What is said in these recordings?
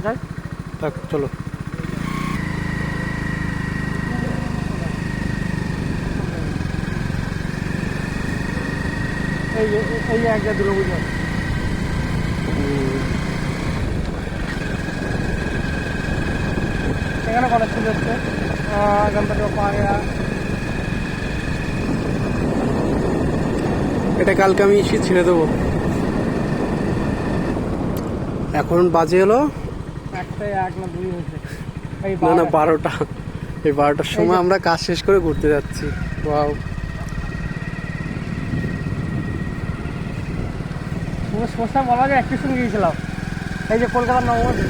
যাই থাক চলো। এই এই একটা দুর্গাপুজো এখানে গণেশ পুজো হচ্ছে, গণপতি বাপ্পা आ गया। এটা কালকে আমি ছেড়ে দেবো। এখন বাজে হলো একটাই, এক না দুই হয়েছে, এই না না 12টা। এই 12টার সময় আমরা কাজ শেষ করে ঘুরতে যাচ্ছি। ওয়াও, সমস্যা বলা যায় একটু সঙ্গে গিয়েছিলাম, এই যে কলকাতার নবমঠে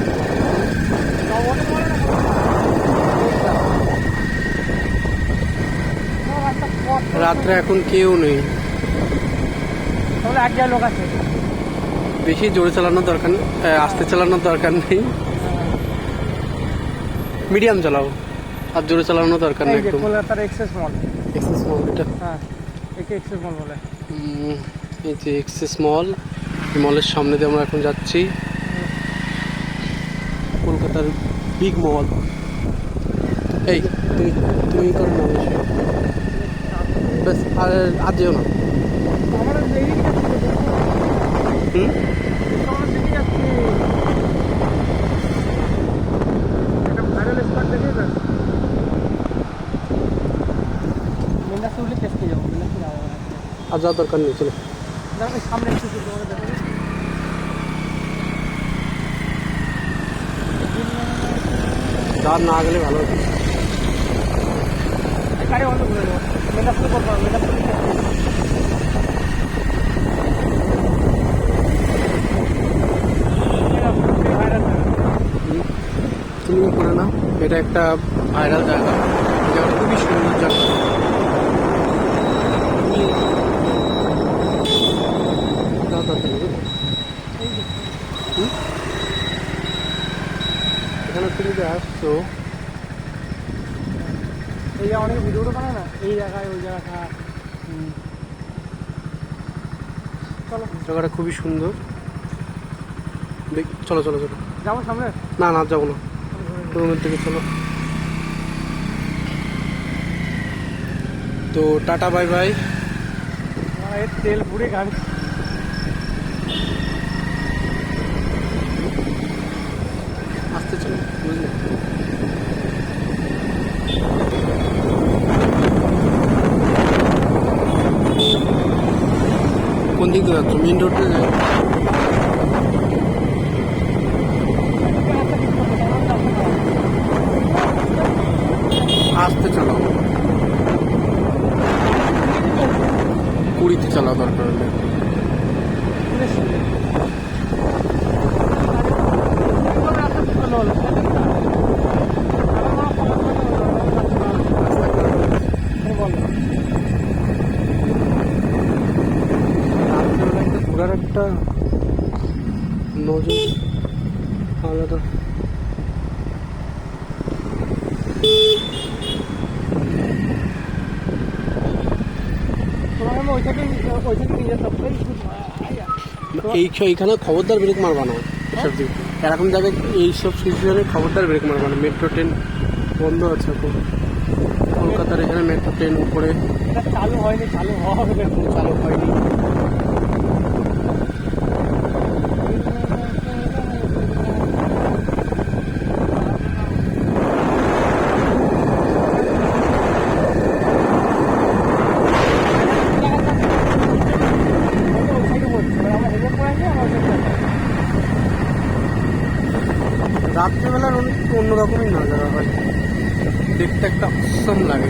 রাত্রে এখন কেউ নেই, তাহলে এক জায়গায় লোক আছে। বেশি জোরে চালানোর দরকার নেই, আস্তে চালানোর দরকার নেই, মিডিয়াম চালাও, আর জোরে চালানোর দরকার নেই একদম। কলকাতার এক্সেস মল, এক্সেস মল এটা, হ্যাঁ একে এক্সেস মল বলে। এই যে এক্সেস মল, এই মলের সামনে দিয়ে আমরা এখন যাচ্ছি। কলকাতার বিগ মল। এই তুমি তুমি করো না বেশি, ব্যাস আর যেও না। আমরা দেখি হুম, আমরা দেখে যাচ্ছি, একটা ভাইরাল স্পট দেখে যান। মিনাসুলি টেস্টে যাবো, মিনাসুলি যাবো না, আর যাওয়ার দরকার নেই, চলো। দেখো সামনে একটু তোমাকে দেখো, যাওয়ার না গেলে ভালো হতো। গাড়ি অন্য ঘুরে দেবো, মিনাসুলি করবো, মিনাসুলি ভাইরাল তুমি করে না, এটা একটা ভাইরাল জায়গা, এই জায়গাটা খুবই সুন্দর জায়গা। যাওয়ার দরকার নেই, বুঝলে? এখানে তুমি যে আসছো, এই যে অনেক ভিডিওটা বানায় না, এই জায়গায় ওই জায়গাটা। চলো জায়গাটা খুবই সুন্দর। চলো চলো চলো। যাবো সামনে, না না যাবো না, রুমের দিকে চলো। তো টাটা বাই বাই। এর তেল পুড়ে গাড়ি। আসতে চলো, বুঝলে? কোন দিক দিয়ে যাচ্ছ? মেন রোডে যাই। আসতে চলো, 20-তে চালাও দরকার হলে। ঘোরার একটা নজর আলাদা। এইখানে খবরদার ব্রেক মারবা না, এসব দিক এরকম যাবে, এইসব সিচুয়েশনে খবরদার ব্রেক মারবা না। মেট্রো ট্রেন বন্ধ আছে এখন কলকাতার, এখানে মেট্রো ট্রেন উপরে চালু হয়নি, চালু হবে, চালু হয়নি। রাত্রিবেলার অন্যরকমই নজারা হয়, দেখতে একটা অসম লাগে।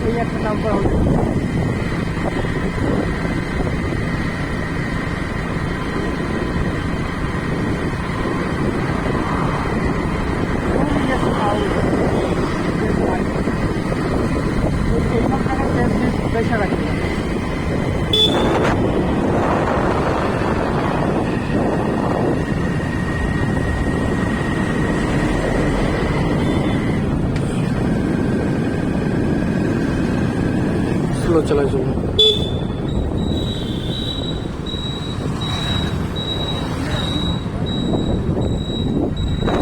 এই একটা নাম করা হলো। স্লো চলার জন্য।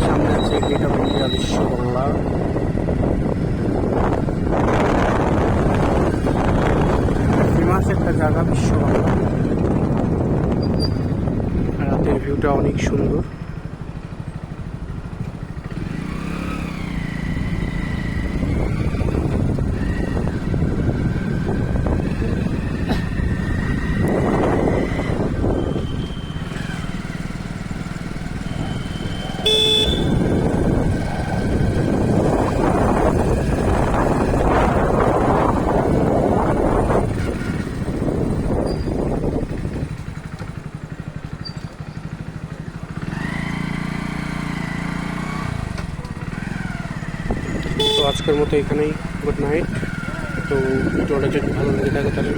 সামনে আছে গেট অফ ইন্ডিয়া বিশ্ব বাংলা। ফেমাস একটা জায়গা বিশ্ব বাংলা। রাতের ভিউটা অনেক সুন্দর। তো আজকের মতো এখানেই গুড নাইট। তো ভিডিওটা যদি ভালো লেগে থাকে তাহলে